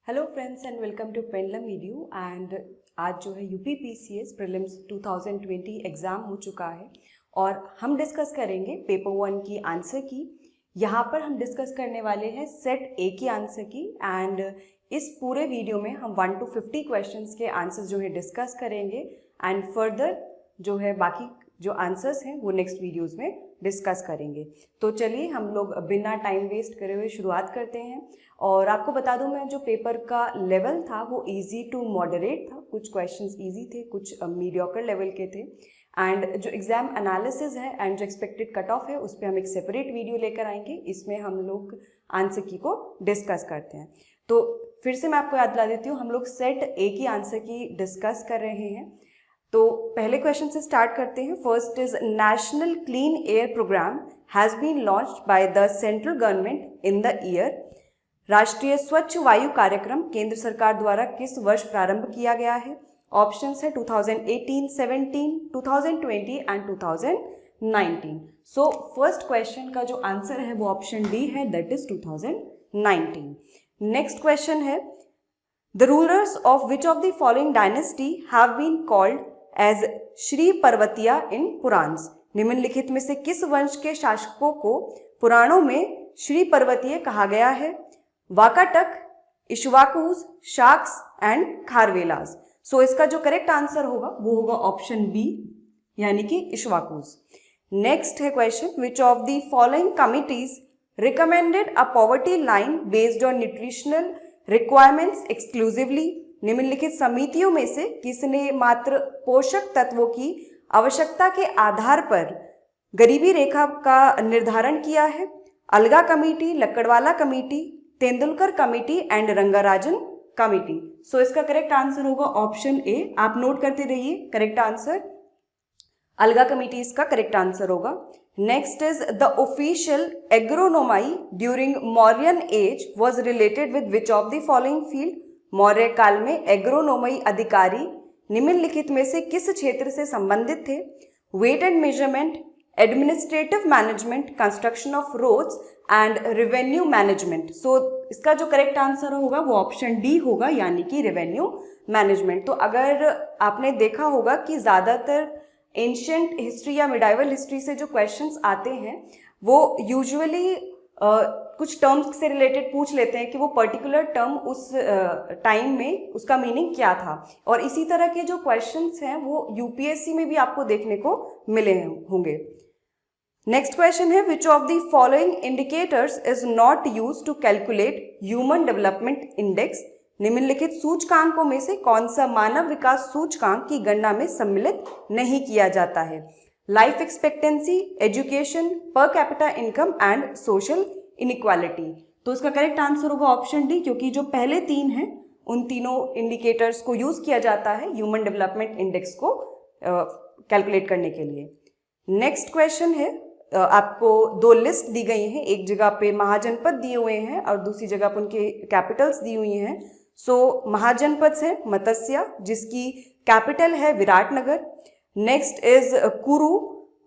Hello friends and welcome to Pendulum video. And आज जो है यूपीपीसीएस प्रीलिम्स 2020 एग्ज़ाम हो चुका है और हम डिस्कस करेंगे पेपर 1 की आंसर की। यहाँ पर हम डिस्कस करने वाले हैं सेट ए की आंसर की। एंड इस पूरे वीडियो में हम 1 to 50 क्वेश्चंस के आंसर्स जो है डिस्कस करेंगे एंड फर्दर जो है बाकी जो आंसर्स हैं वो नेक्स्ट वीडियोस में डिस्कस करेंगे। तो चलिए हम लोग बिना टाइम वेस्ट करे हुए शुरुआत करते हैं। और आपको बता दूं मैं जो पेपर का लेवल था वो इजी टू मॉडरेट था, कुछ क्वेश्चंस इजी थे, कुछ मीडियोकर लेवल के थे। एंड जो एग्जाम एनालिसिस है एंड जो एक्सपेक्टेड कट ऑफ है उस पर हम एक सेपरेट वीडियो लेकर आएंगे, इसमें हम लोग आंसर की को डिस्कस करते हैं। तो फिर से मैं आपको याद दिला देती हूँ, हम लोग सेट ए की आंसर की डिस्कस कर रहे हैं। तो पहले क्वेश्चन से स्टार्ट करते हैं। First is National Clean Air Programme has been launched by the central government in the year. राष्ट्रीय स्वच्छ वायु कार्यक्रम केंद्र सरकार द्वारा किस वर्ष प्रारंभ किया गया है? ऑप्शंस है 2018, 17, 2020 एंड 2019। सो फर्स्ट क्वेश्चन का जो आंसर है वो ऑप्शन डी है, दैट इज 2019। नेक्स्ट क्वेश्चन है The rulers of which of the following dynasty have been called as Shri पर्वतीय in Purans? निम्नलिखित में से किस वंश के शासकों को पुराणों में श्री पर्वतीय कहा गया है? Vakataka, इक्ष्वाकुस, sacks and खारवेलास। सो इसका जो करेक्ट आंसर होगा वो होगा ऑप्शन बी, यानी कि इक्ष्वाकुस। नेक्स्ट है question, which of the following committees recommended a poverty line based on nutritional requirements exclusively? निम्नलिखित समितियों में से किसने मात्र पोषक तत्वों की आवश्यकता के आधार पर गरीबी रेखा का निर्धारण किया है? Alagh committee, Lakdawala committee, Tendulkar committee and Rangarajan committee. So इसका करेक्ट आंसर होगा ऑप्शन ए। आप नोट करते रहिए करेक्ट आंसर, अलगा कमेटी इसका करेक्ट आंसर होगा। Next is the official agronomoi during Mauryan age was related with which of the following field? Maurya काल में एग्रोनोमाई अधिकारी निम्नलिखित में से किस क्षेत्र से संबंधित थे? Weight and measurement, administrative management, construction of roads and revenue management. So इसका जो करेक्ट आंसर होगा वो ऑप्शन डी होगा, यानी कि रेवेन्यू मैनेजमेंट। तो अगर आपने देखा होगा कि ज़्यादातर एंशियंट हिस्ट्री या मिडाइवल हिस्ट्री से जो क्वेश्चंस आते हैं वो यूजुअली कुछ टर्म्स से रिलेटेड पूछ लेते हैं कि वो पर्टिकुलर टर्म उस टाइम में उसका मीनिंग क्या था। और इसी तरह के जो क्वेश्चंस हैं वो यूपीएससी में भी आपको देखने को मिले होंगे। नेक्स्ट क्वेश्चन है, which of the following indicators is not used to calculate human development index? निम्नलिखित सूचकांकों में से कौन सा मानव विकास सूचकांक की गणना में सम्मिलित नहीं किया जाता है? Life expectancy, education, per capita income and social inequality. तो इसका करेक्ट आंसर होगा ऑप्शन डी, क्योंकि जो पहले तीन हैं उन तीनों इंडिकेटर्स को यूज किया जाता है ह्यूमन डेवलपमेंट इंडेक्स को कैलकुलेट करने के लिए। नेक्स्ट क्वेश्चन है, आपको दो लिस्ट दी गई हैं, एक जगह पे महाजनपद दिए हुए हैं और दूसरी जगह पर उनके कैपिटल्स दी हुई हैं। सो महाजनपद है मत्स्य, जिसकी कैपिटल है विराटनगर। नेक्स्ट इज कुरु,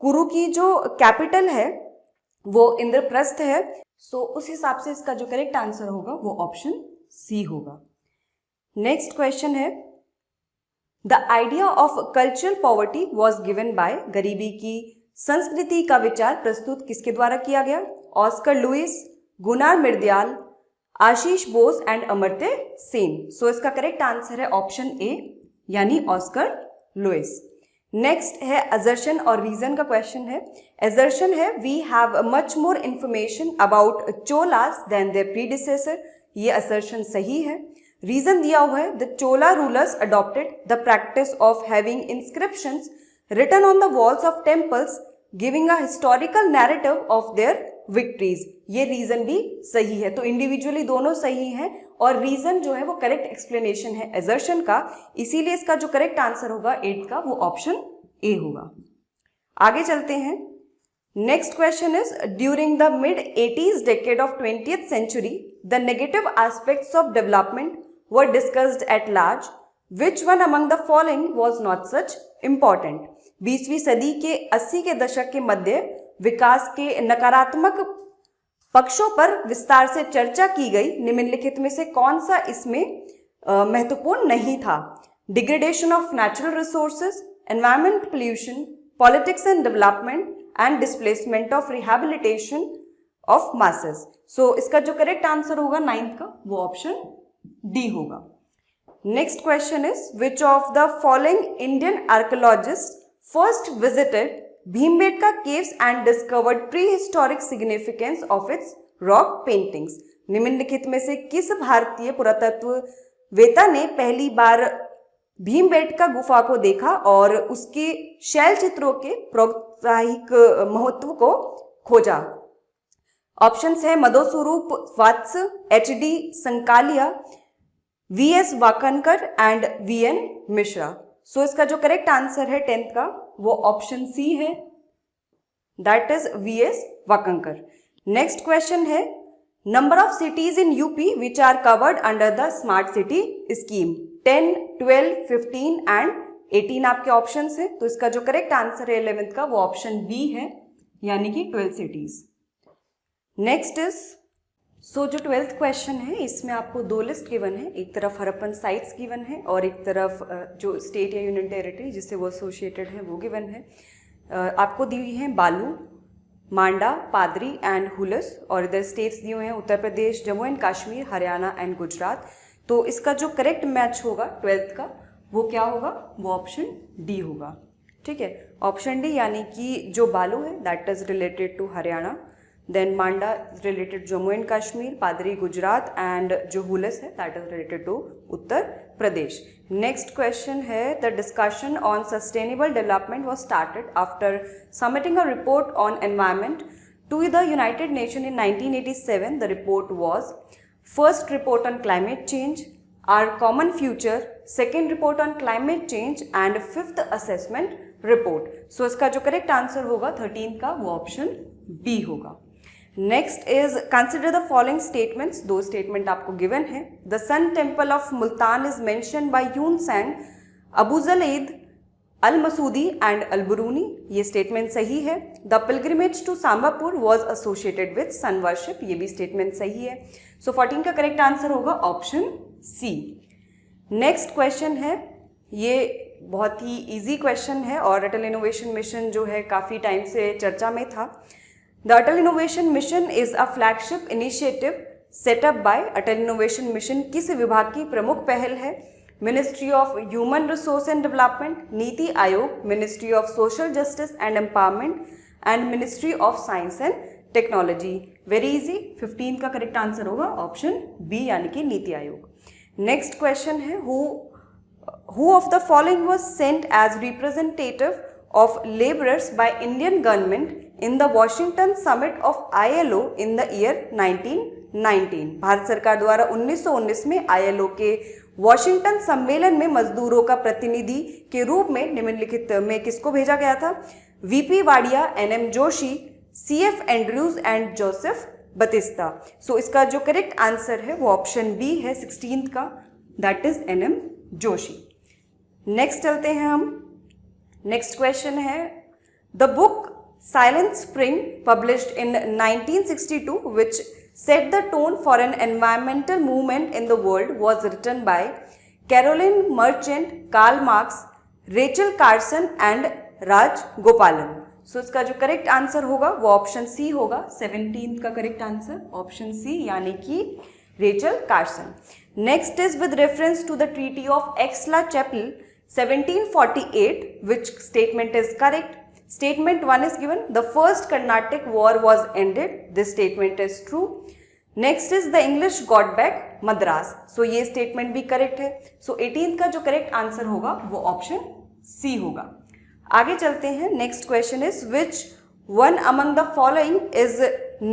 कुरु की जो कैपिटल है वो इंद्रप्रस्थ है। सो उस हिसाब से इसका जो करेक्ट आंसर होगा वो ऑप्शन सी होगा। नेक्स्ट क्वेश्चन है, the idea of cultural poverty was given by, गरीबी की संस्कृति का विचार प्रस्तुत किसके द्वारा किया गया? Oscar Lewis, Gunnar Myrdal, Ashish Bose and Amartya Sen. So इसका करेक्ट आंसर है ऑप्शन ए, यानी ऑस्कर लुइस। नेक्स्ट है असर्शन और रीजन का क्वेश्चन है। असर्शन है, we have much more information about Cholas then their predecessor. ये असर्शन सही है। रीजन दिया हुआ है, the Chola rulers adopted the practice of having inscriptions written on the walls of temples giving a historical narrative of their victories। ये reason भी सही है। तो इंडिविजुअली दोनों सही हैं और रीजन जो है वो करेक्ट एक्सप्लेनेशन है असर्शन का, इसीलिए इसका जो करेक्ट आंसर होगा 8 का वो ऑप्शन ए होगा। आगे चलते हैं। Next question is, during the mid 80s decade of 20th century the negative aspects of development were discussed at large. Which one among the following was not such important? 20वीं सदी के 80 के दशक के मध्य विकास के नकारात्मक पक्षों पर विस्तार से चर्चा की गई निम्नलिखित में से कौन सा इसमें महत्वपूर्ण नहीं था? Degradation of natural resources, environment pollution, politics and development and displacement of rehabilitation of masses. So इसका जो करेक्ट आंसर होगा 9th का वो ऑप्शन डी होगा। Next question is which of the following Indian archaeologist first visited Bhimbetka caves and discovered prehistoric significance of its rock paintings. निम्नलिखित में से किस भारतीय पुरातत्ववेत्ता ने पहली बार भीमबेटका गुफा को देखा और उसके शैल चित्रों के प्रागैतिहासिक महत्व को खोजा? ऑप्शंस है Madhuswarup Vats, HD. Sankalia, VS. Wakankar and VN. Mishra. So इसका जो करेक्ट आंसर है 10th का वो ऑप्शन सी है, that is VS. Wakankar. Next question है number of cities in UP which are covered under the smart city scheme. 10, 12, 15 and 18 आपके ऑप्शंस हैं। तो इसका जो करेक्ट आंसर है 11th का वो ऑप्शन बी है, यानी कि 12 सिटीज। नेक्स्ट इज जो 12th क्वेश्चन है इसमें आपको 2 लिस्ट गिवन है, एक तरफ हड़प्पन साइट्स गिवन है और एक तरफ जो स्टेट या यूनियन टेरिटरी जिससे वो एसोसिएटेड है वो गिवन है। आपको दी हुई है बालू, मांडा, पादरी एंड हुलस, और इधर स्टेट्स दिए हुए हैं उत्तर प्रदेश, जम्मू एंड कश्मीर, हरियाणा एंड गुजरात। तो इसका जो करेक्ट मैच होगा 12th का वो क्या होगा? वो ऑप्शन डी होगा। ठीक है, ऑप्शन डी, यानी कि जो बालू है that is related to Haryana, then Manda is related Jammu and Kashmir, Padri Gujarat and जो हुलस है that is related to Uttar Pradesh. Next question है the discussion on sustainable development was started after submitting a report on environment to the United Nation in 1987. The report was first report on climate change, our common future, second report on climate change and 5th assessment report. सो इसका जो correct answer होगा 13 का वो option B होगा। Next is consider the following statements. 2 statement आपको given है। The sun temple of Multan is mention by Xuanzang, Abu Zaid, Al Masudi and Al Biruni. ये statement सही है। The pilgrimage to Sambapur was associated with sun worship, ये भी statement सही है। So 14 का करेक्ट आंसर होगा ऑप्शन सी। नेक्स्ट क्वेश्चन है, ये बहुत ही इजी क्वेश्चन है और अटल इनोवेशन मिशन जो है काफ़ी टाइम से चर्चा में था। The Atal Innovation Mission is a flagship initiative set up by. Atal Innovation Mission किस विभाग की प्रमुख पहल है? Ministry of Human Resource and Development, NITI Aayog, Ministry of Social Justice and Empowerment and Ministry of Science and Technology. Very easy, 15 का correct answer होगा option B, यानी कि नीति आयोग। नेक्स्ट क्वेश्चन है who of the following was sent as representative of laborers by Indian government in the Washington summit of ILO in the year 1919? Bharat सरकार द्वारा 1919 में ILO के Washington सम्मेलन में मजदूरों का प्रतिनिधि के रूप में निम्नलिखित में किसको भेजा गया था? VP Wadia, NM Joshi, CF Andrews and Joseph Baptista. So इसका जो करेक्ट आंसर है वो ऑप्शन बी है 16th का, that is NM Joshi. Next चलते हैं हम। नेक्स्ट क्वेश्चन है the book Silent Spring published in 1962 which set the tone for an environmental movement in the world was written by Carolyn Merchant, Karl Marx, Rachel Carson and Raj Gopalan. So इसका जो correct answer होगा वो option सी होगा, 17th का correct answer option C, यानी कि Rachel Carson. Next is with reference to the treaty of Aix-la-Chapelle 1748, which statement is correct? Statement 1 is given, the first Carnatic war was ended. This statement is true. Next is the English got back Madras. So ये statement भी correct है। So 18th का जो correct answer होगा वो option C होगा। आगे चलते हैं। Next question is which one among the following is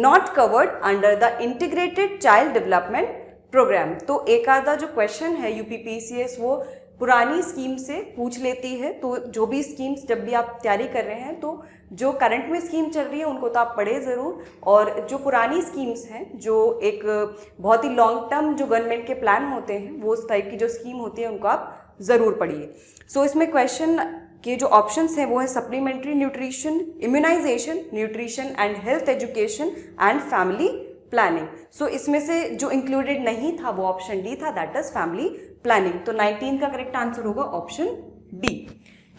not covered under the Integrated Child Development Program? तो एक आधा जो question है UPPCS वो पुरानी स्कीम से पूछ लेती है। तो जो भी स्कीम्स जब भी आप तैयारी कर रहे हैं तो जो करंट में स्कीम चल रही है उनको तो आप पढ़े ज़रूर, और जो पुरानी स्कीम्स हैं जो एक बहुत ही लॉन्ग टर्म जो गवर्नमेंट के प्लान होते हैं वो उस टाइप की जो स्कीम होती है उनको आप ज़रूर पढ़िए। सो इसमें क्वेश्चन के जो ऑप्शंस हैं वो है supplementary nutrition, immunisation, nutrition and health education and family planning. So इसमें से जो इंक्लूडेड नहीं था वो ऑप्शन डी था, दैट इज फैमिली प्लानिंग। तो 19 का करेक्ट आंसर होगा option D.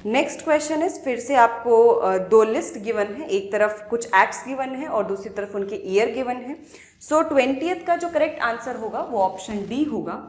Next question is, फिर से आपको दो लिस्ट गिवन है, एक तरफ कुछ एक्ट्स गिवन है और दूसरी तरफ उनके ईयर गिवन है। सो 20th का जो करेक्ट आंसर होगा वो ऑप्शन डी होगा।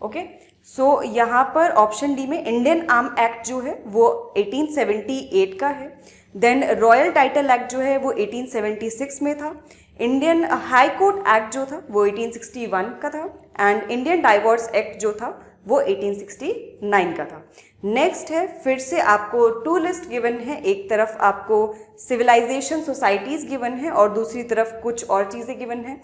ओके, सो यहाँ पर ऑप्शन डी में इंडियन आर्म एक्ट जो है वो 1878 का है। देन रॉयल टाइटल एक्ट जो है वो 1876 में था। इंडियन हाई कोर्ट एक्ट जो था वो 1861 का था एंड इंडियन डाइवोर्स एक्ट जो था वो 1869 का था। नेक्स्ट है, फिर से आपको टू लिस्ट गिवन है, एक तरफ आपको सिविलाइजेशन सोसाइटीज गिवन है और दूसरी तरफ कुछ और चीज़ें गिवन है।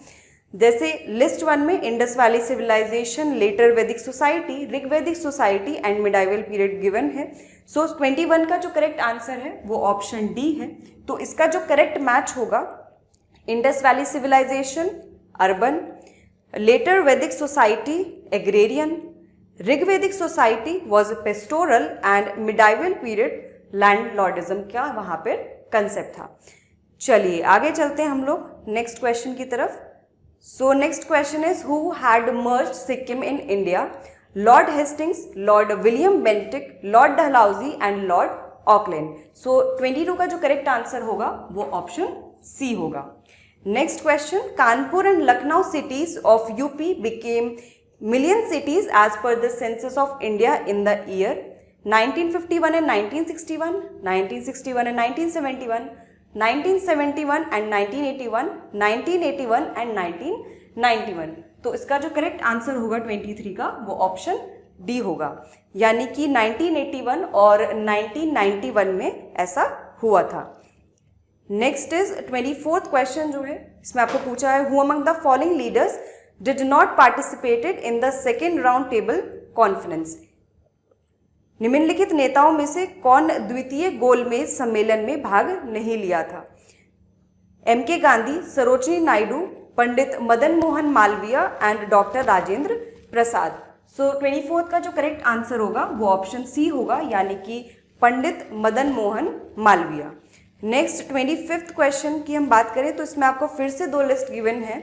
जैसे लिस्ट 1 में Indus valley civilisation, later Vedic society, Rigvedic society and medieval period given है। सो 21 का जो करेक्ट आंसर है वो ऑप्शन डी है। तो इसका जो करेक्ट मैच होगा, Indus valley civilisation urban, later Vedic society agrarian, Rigvedic society was pastoral and medieval period landlordism का वहां पर कंसेप्ट था। चलिए आगे चलते हैं हम लोग नेक्स्ट क्वेश्चन की तरफ। So next question is, who had merged Sikkim in India? Lord Hastings, Lord William Bentinck, Lord Dalhousie and Lord Auckland. So 22 का जो करेक्ट आंसर होगा वो ऑप्शन सी होगा। Next question, Kanpur and Lucknow cities of UP became million cities as per the census of India in the year 1951 and 1961, 1961 and 1971, 1971 and 1981, 1981 and 1991। तो इसका जो correct answer होगा 23 का वो ऑप्शन डी होगा, यानी कि 1981 और 1991 में ऐसा हुआ था। नेक्स्ट इज 24th क्वेश्चन जो है, इसमें आपको पूछा है, who among the following leaders did not participated in the second round table conference? निम्नलिखित नेताओं में से कौन द्वितीय गोलमेज सम्मेलन में भाग नहीं लिया था? MK. Gandhi, Sarojini Naidu, Pandit Madan Mohan Malviya and doctor Rajendra Prasad. So 24th का जो करेक्ट आंसर होगा वो ऑप्शन सी होगा, यानी कि Pandit Madan Mohan Malaviya. Next 25th question की हम बात करें तो इसमें आपको फिर से दो लिस्ट गिवन है,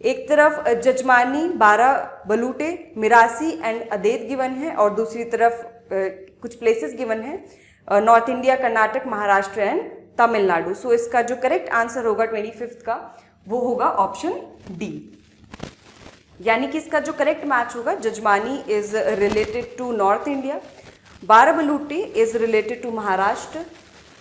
एक तरफ जजमानी, 12 बलूटे, मिरासी एंड अदेद गिवन है और दूसरी तरफ कुछ प्लेसेस गिवन है, north India, Karnataka, Maharashtra and Tamil Nadu. So इसका जो करेक्ट आंसर होगा 25th का वो होगा ऑप्शन डी, यानी कि इसका जो करेक्ट मैच होगा, jajmani is related to north India, 12 balute is related to Maharashtra,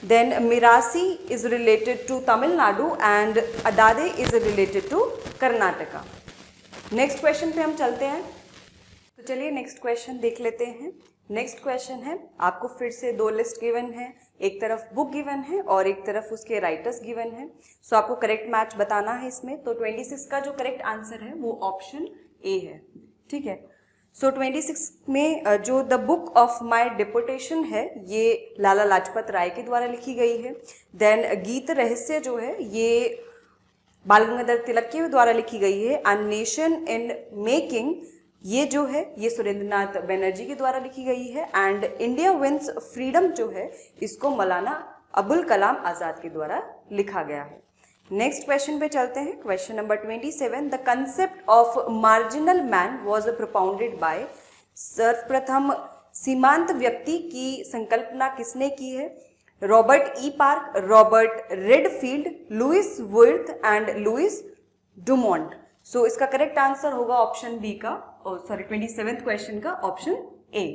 then Mirasi is related to Tamil Nadu and Adade is related to Karnataka। Next question पे हम चलते हैं, तो चलिए नेक्स्ट क्वेश्चन देख लेते हैं। नेक्स्ट क्वेश्चन है, आपको फिर से दो लिस्ट गिवन है, एक तरफ बुक गिवन है और एक तरफ उसके राइटर्स गिवन है। सो आपको करेक्ट मैच बताना है इसमें। तो 26 का जो करेक्ट आंसर है वो ऑप्शन ए है, ठीक है। सो 26 में जो the book of my deputation है ये लाला लाजपत राय के द्वारा लिखी गई है। देन गीत रहस्य जो है ये बाल गंगाधर तिलक के द्वारा लिखी गई है। अ नेशन इन मेकिंग ये जो है ये सुरेंद्रनाथ बनर्जी के द्वारा लिखी गई है। एंड इंडिया विंस फ्रीडम जो है इसको मौलाना अबुल कलाम आज़ाद के द्वारा लिखा गया है। नेक्स्ट क्वेश्चन पे चलते हैं, question number 27। The concept of marginal man was propounded by, सर्वप्रथम सीमांत व्यक्ति की संकल्पना किसने की है? Robert E Park, Robert Redfield, Louis Wirth and Louis Dumont. So इसका करेक्ट आंसर होगा ऑप्शन बी का, 27th क्वेश्चन का ऑप्शन ए।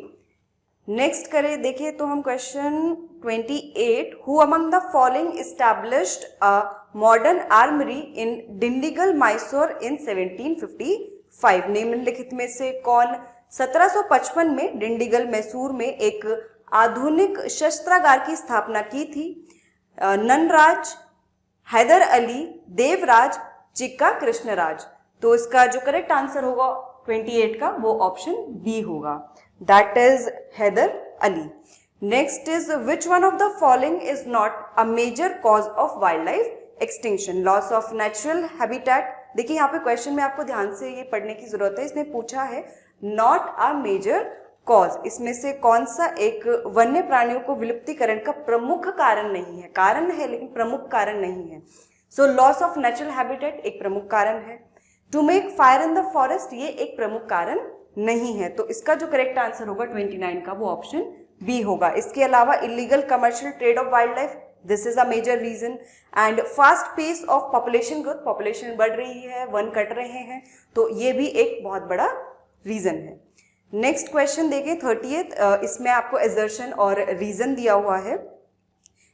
नेक्स्ट करें देखें तो हम question 28, who among the following established a modern armoury in Dindigul Mysore in 1755? निम्नलिखित में से कौन 1755 में डिंडीगल मैसूर में एक आधुनिक शस्त्रागार की स्थापना की थी? ननराज, हैदर अली, देवराज, चिक्का कृष्णराज। तो इसका जो करेक्ट आंसर होगा 28 का वो ऑप्शन बी होगा, that is Haider Ali. Next is which one of the following is not a major cause of wildlife extinction? Loss of natural habitat. देखिए यहाँ पे क्वेश्चन में आपको ध्यान से ये पढ़ने की जरूरत है, इसने पूछा है नॉट अ मेजर कॉज, इसमें से कौन सा एक वन्य प्राणियों को विलुप्तिकरण का प्रमुख कारण नहीं है? कारण है लेकिन प्रमुख कारण नहीं है। So loss of natural habitat एक प्रमुख कारण है। To make fire in the forest ये एक प्रमुख कारण नहीं है। तो इसका जो करेक्ट आंसर होगा 29 का वो ऑप्शन बी होगा। इसके अलावा illegal commercial trade of wildlife, this is a major reason. And fast pace of population growth, population बढ़ रही है, वन कट रहे हैं, तो ये भी एक बहुत बड़ा रीजन है। नेक्स्ट क्वेश्चन देखें 30th, इसमें आपको एजर्शन और रीजन दिया हुआ है।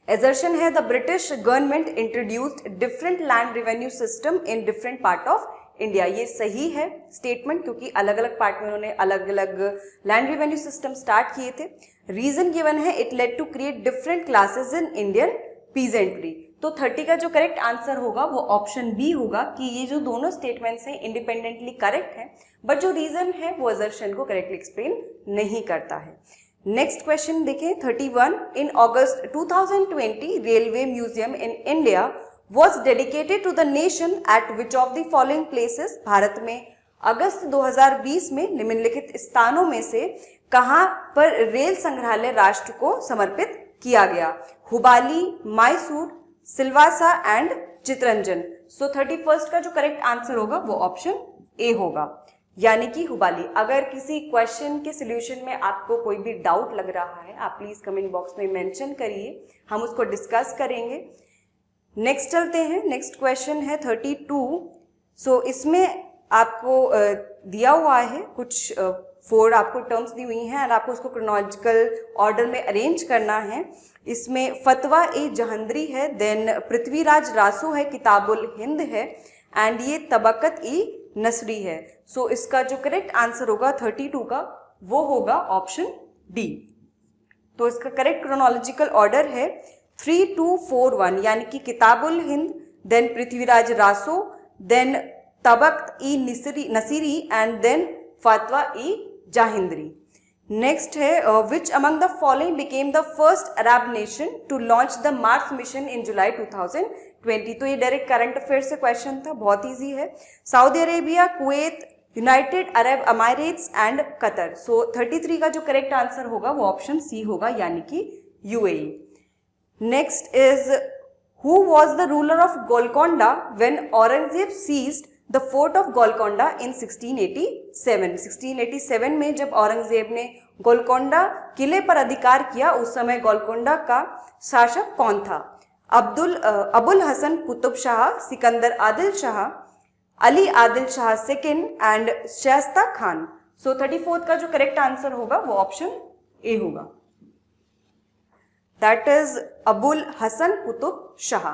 एजर्शन है the British government introduced different land revenue system in different part of India. ये सही है स्टेटमेंट, क्योंकि अलग अलग पार्ट में उन्होंने अलग अलग लैंड रेवेन्यू सिस्टम स्टार्ट किए थे। रीजन गिवन है it led to create different classes in Indian peasantry. तो 30 का जो करेक्ट आंसर होगा वो ऑप्शन बी होगा कि ये जो दोनों स्टेटमेंट्स हैं इंडिपेंडेंटली करेक्ट है, बट जो रीजन है वो असर्शन को करेक्टली एक्सप्लेन नहीं करता है। नेक्स्ट क्वेश्चन देखें 31, इन अगस्त 2020 railway museum in India was dedicated to the nation at which of the following places? Bharat में अगस्त 2020 में निम्नलिखित स्थानों में से कहां पर रेल संग्रहालय राष्ट्र को समर्पित किया गया? हुबाली, मैसूर, सिलवासा एंड चितरंजन। सो 31 का जो करेक्ट आंसर होगा वो ऑप्शन ए होगा, यानी कि हुबाली। अगर किसी क्वेश्चन के सोल्यूशन में आपको कोई भी डाउट लग रहा है, आप प्लीज कमेंट बॉक्स में मेंशन करिए, हम उसको डिस्कस करेंगे। नेक्स्ट चलते हैं। नेक्स्ट क्वेश्चन है 32। सो इसमें आपको दिया हुआ है कुछ 4 आपको टर्म्स दी हुई हैं और आपको उसको क्रोनोलॉजिकल ऑर्डर में अरेंज करना है। इसमें फतवा ए जहंदरी है, देन पृथ्वीराज रासो है, किताबुल हिंद है, एंड ये तबकत ई नसरी है। सो इसका जो करेक्ट आंसर होगा 32 का वो होगा ऑप्शन डी। तो इसका करेक्ट क्रोनोलॉजिकल ऑर्डर है 3, 2, 4, 1, यानी कि Kitabul Hind, then Prithviraj Raso, then Tabaqat i Nasiri and then Fatawa i Jahandari. Next है which among the following became the first Arab nation to launch the Mars mission in July 2020। तो ये डायरेक्ट करंट अफेयर से क्वेश्चन था, बहुत ईजी है। Saudi Arabia, Kuwait, United Arab Emirates and Qatar. So 33 का जो correct answer होगा वो ऑप्शन सी होगा, यानी कि UAE. Next is who was the ruler of Golconda when Aurangzeb seized the fort of Golconda in 1687? 1687 में जब औरंगजेब ने गोलकोंडा किले पर अधिकार किया, उस समय गोलकोंडा का शासक कौन था? Abul Hasan Qutb Shah, Sikandar Adil Shah, Ali Adil Shah second and Shaista Khan. So 34 का जो करेक्ट आंसर होगा वो ऑप्शन ए होगा, that is Abul Hasan Qutub Shah.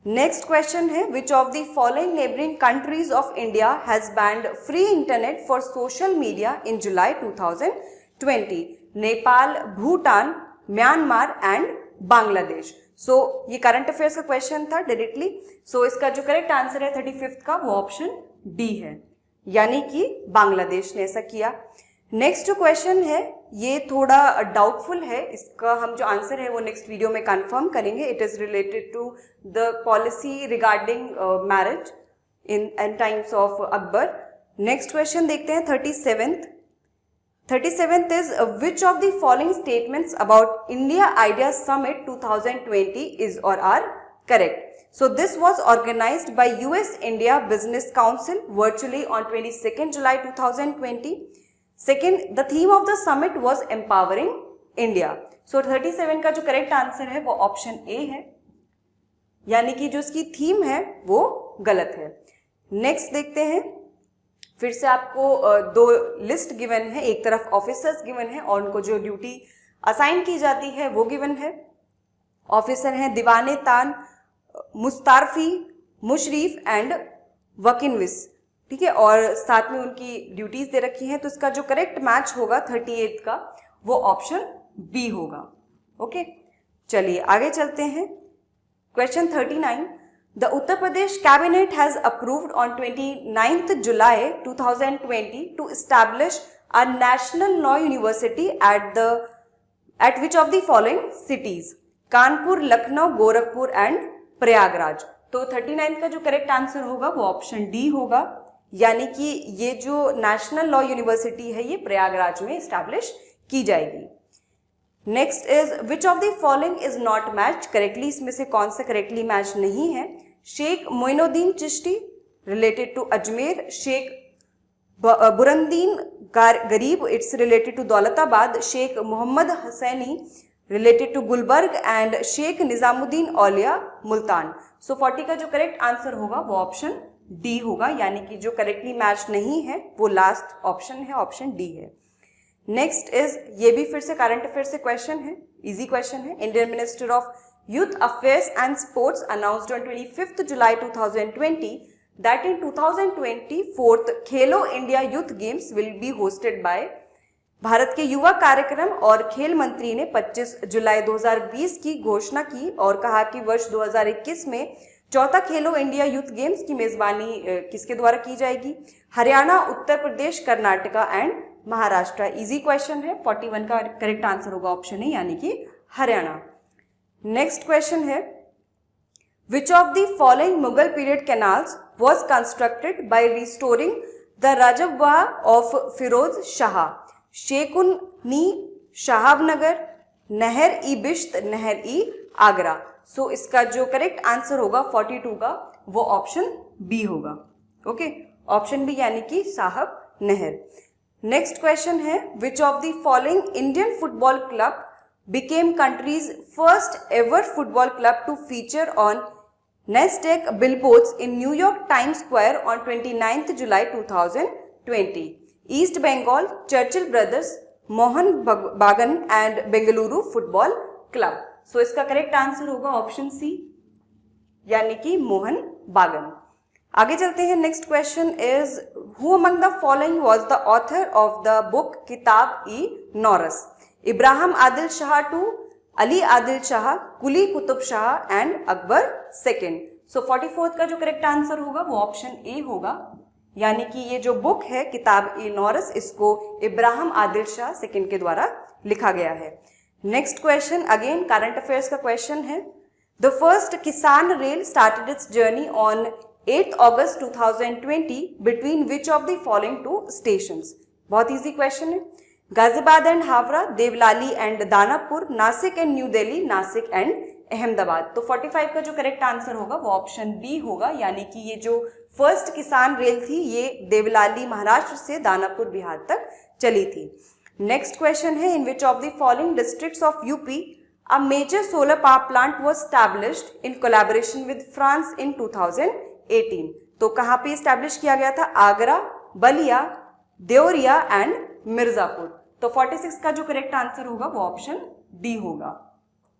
Next question है which of the following neighboring countries of India has banned free internet for social media in July 2020? Nepal, Bhutan, Myanmar and Bangladesh. So ये current affairs का question था directly. So इसका जो correct answer है 35 का वो option D है, यानी कि बांग्लादेश ने ऐसा किया। नेक्स्ट जो क्वेश्चन है ये थोड़ा डाउटफुल है, इसका हम जो आंसर है वो नेक्स्ट वीडियो में कंफर्म करेंगे। It is related to the policy regarding marriage in times of Akbar. Next question देखते हैं 37th is which of the following statements about India Idea summit 2020 is और are correct? So this was organized by US India Business Council virtually on 22nd July 2020. Second, the theme of the summit was empowering India. So 37 का जो correct answer है वो option A है, यानी कि जो इसकी थीम है वो गलत है। नेक्स्ट देखते हैं, फिर से आपको 2 लिस्ट गिवन है, एक तरफ ऑफिसर्स गिवन है और उनको जो ड्यूटी असाइन की जाती है वो गिवन है। ऑफिसर हैं दीवाने तान, मुस्तारफी, मुशरीफ एंड वकिनविस, ठीक है, और साथ में उनकी ड्यूटीज दे रखी हैं। तो इसका जो करेक्ट मैच होगा 38 का वो ऑप्शन बी होगा। ओके, चलिए आगे चलते हैं। Question 39, the Uttar Pradesh cabinet has approved on 29th July 2020 to establish a national law university at which of the following cities? Kanpur, Lucknow, Gorakhpur and Prayagraj. तो 39 का जो करेक्ट आंसर होगा वो ऑप्शन डी होगा, यानी कि ये जो नेशनल लॉ यूनिवर्सिटी है ये प्रयागराज में एस्टैब्लिश की जाएगी। Next is which of the following is not match correctly? इसमें से कौन सा करेक्टली मैच नहीं है? Sheikh Moinuddin Chishti related to Ajmer, Sheikh Burhanuddin Gharib, it's related to Daulatabad, Sheikh Muhammad Husaini related to Gulbarga and Sheikh Nizamuddin Auliya Multan. So 40 का जो करेक्ट आंसर होगा वो ऑप्शन डी होगा, यानी कि जो करेक्टली मैच नहीं है वो लास्ट ऑप्शन है, ऑप्शन डी है। नेक्स्ट इज, ये भी फिर से करंट अफेयर से क्वेश्चन है, इजी क्वेश्चन है। Indian minister of youth affairs and sports announced on 25 July 2020 that in 2024 Khelo India youth games will be hosted by. Bharat के युवा कार्यक्रम और खेल मंत्री ने 25 जुलाई 2020 की घोषणा की और कहा कि वर्ष 2021 में चौथा खेलो इंडिया यूथ गेम्स की मेजबानी किसके द्वारा की जाएगी? Haryana, Uttar Pradesh, Karnataka and Maharashtra. Easy question है, 41 का करेक्ट आंसर होगा ऑप्शन ए यानी कि हरियाणा। नेक्स्ट क्वेश्चन है, Which of the following Mughal period canals was constructed by restoring the Rajabwa of Firoz Shah? शेकुनी शाहबनगर, नहर-ई-बिश्त, नहर-ई-आगरा। सो इसका जो करेक्ट आंसर होगा 42 का वो ऑप्शन बी होगा। ओके, ऑप्शन बी यानी कि साहब नहर। नेक्स्ट क्वेश्चन है, Which of the following Indian football club became country's first ever football club to feature on Nasdaq billboards in New York Times Square on 29th July 2020? East Bengal, Churchill Brothers, Mohan Bagan and Bengaluru Football Club. So इसका correct answer होगा option C यानी कि मोहन बागन। आगे चलते हैं। Next question is, who among the following was the author of the book Kitab-i-Nauras? Ibrahim Adil Shah two, Ali Adil Shah, Quli Qutb Shah and Akbar second. So 44 का जो correct answer होगा वो ऑप्शन ए होगा, यानी कि ये जो बुक है किताब-ई-नौरस इसको इब्राहिम आदिल शाह सेकेंड के द्वारा लिखा गया है। Next question again current affairs का क्वेश्चन है, the first Kisan rail started its journey on 8 August 2020 between which of the following two stations? बहुत इजी क्वेश्चन है। Ghaziabad and Howrah, Deolali and Danapur, Nashik and New Delhi, Nashik and Ahmedabad. तो 45 का जो करेक्ट आंसर होगा वो ऑप्शन बी होगा, यानी कि ये जो फर्स्ट किसान रेल थी ये देवलाली महाराष्ट्र से दानापुर बिहार तक चली थी। नेक्स्ट क्वेश्चन है, in which of the following districts of UP a major solar power plant was established in collaboration with France in 2018? तो कहाँ पे एस्टैब्लिश किया गया था? आगरा, बलिया, देवरिया एंड मिर्जापुर। तो 46 का जो करेक्ट आंसर होगा वो ऑप्शन डी होगा।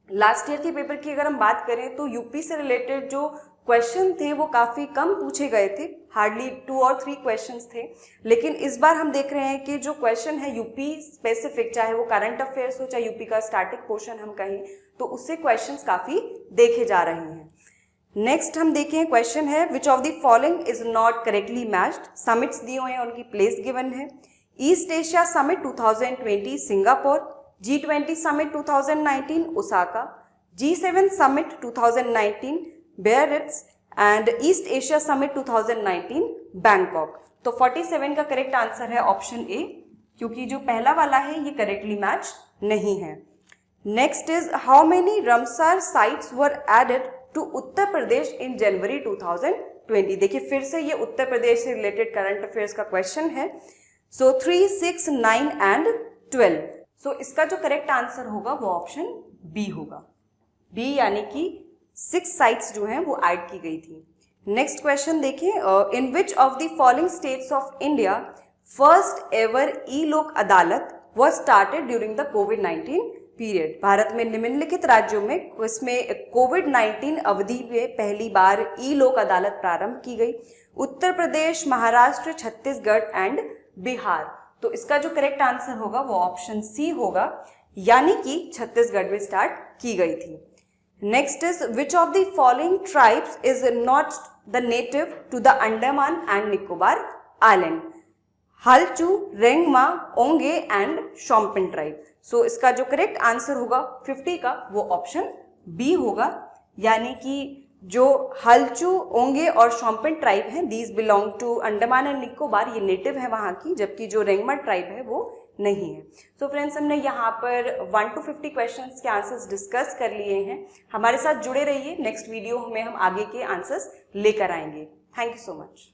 लास्ट ईयर के पेपर की अगर हम बात करें तो यूपी से रिलेटेड जो क्वेश्चन थे वो काफ़ी कम पूछे गए थे, हार्डली 2 और 3 क्वेश्चंस थे। लेकिन इस बार हम देख रहे हैं कि जो क्वेश्चन है यूपी स्पेसिफिक, चाहे वो करंट अफेयर्स हो चाहे यूपी का स्टैटिक पोर्शन हम कहें, तो उससे क्वेश्चंस काफ़ी देखे जा रहे हैं। नेक्स्ट हम देखें क्वेश्चन है, which of the following is not correctly matched? Summits दिए हुए हैं, उनकी प्लेस गिवन है। East Asia summit 2020 Singapore, G20 summit 2019 Osaka, G7 summit 2019 Biarritz and East Asia summit 2019 Bangkok. तो 47 का करेक्ट आंसर है ऑप्शन ए, क्योंकि जो पहला वाला है ये करेक्टली मैच नहीं है। Next is, how many Ramsar sites were added to Uttar Pradesh in January 2020? देखिए फिर से ये उत्तर प्रदेश से रिलेटेड करंट अफेयर्स का क्वेश्चन है। So 3, 6, 9 and 12। सो इसका जो करेक्ट आंसर होगा वो ऑप्शन बी होगा, बी यानी कि 6 साइट्स जो हैं वो ऐड की गई थी। नेक्स्ट क्वेश्चन देखें, in which of the following states of India first ever e Lok Adalat was started during the कोविड-19 पीरियड? भारत में निम्नलिखित राज्यों में इसमें कोविड-19 अवधि में पहली बार ई लोक अदालत प्रारंभ की गई। उत्तर प्रदेश, महाराष्ट्र, छत्तीसगढ़ एंड बिहार। तो इसका जो करेक्ट आंसर होगा वो ऑप्शन सी होगा, यानी कि छत्तीसगढ़ में स्टार्ट की गई थी। Next is, which of the following tribes is not the native to the Andaman and Nicobar island? Halchu, Rengma, Onge and Shompen tribe. So इसका जो करेक्ट आंसर होगा 50 का वो ऑप्शन बी होगा, यानी कि जो हल्चू, ओंगे और शोम्पेन ट्राइब हैं, these belong to Andaman and Nicobar, ये नेटिव है वहाँ की, जबकि जो रेंगमा ट्राइब है वो नहीं है। सो फ्रेंड्स, हमने यहाँ पर 1 to 50 क्वेश्चंस के आंसर्स डिस्कस कर लिए हैं। हमारे साथ जुड़े रहिए, नेक्स्ट वीडियो में हम आगे के आंसर्स लेकर आएंगे। Thank you so much.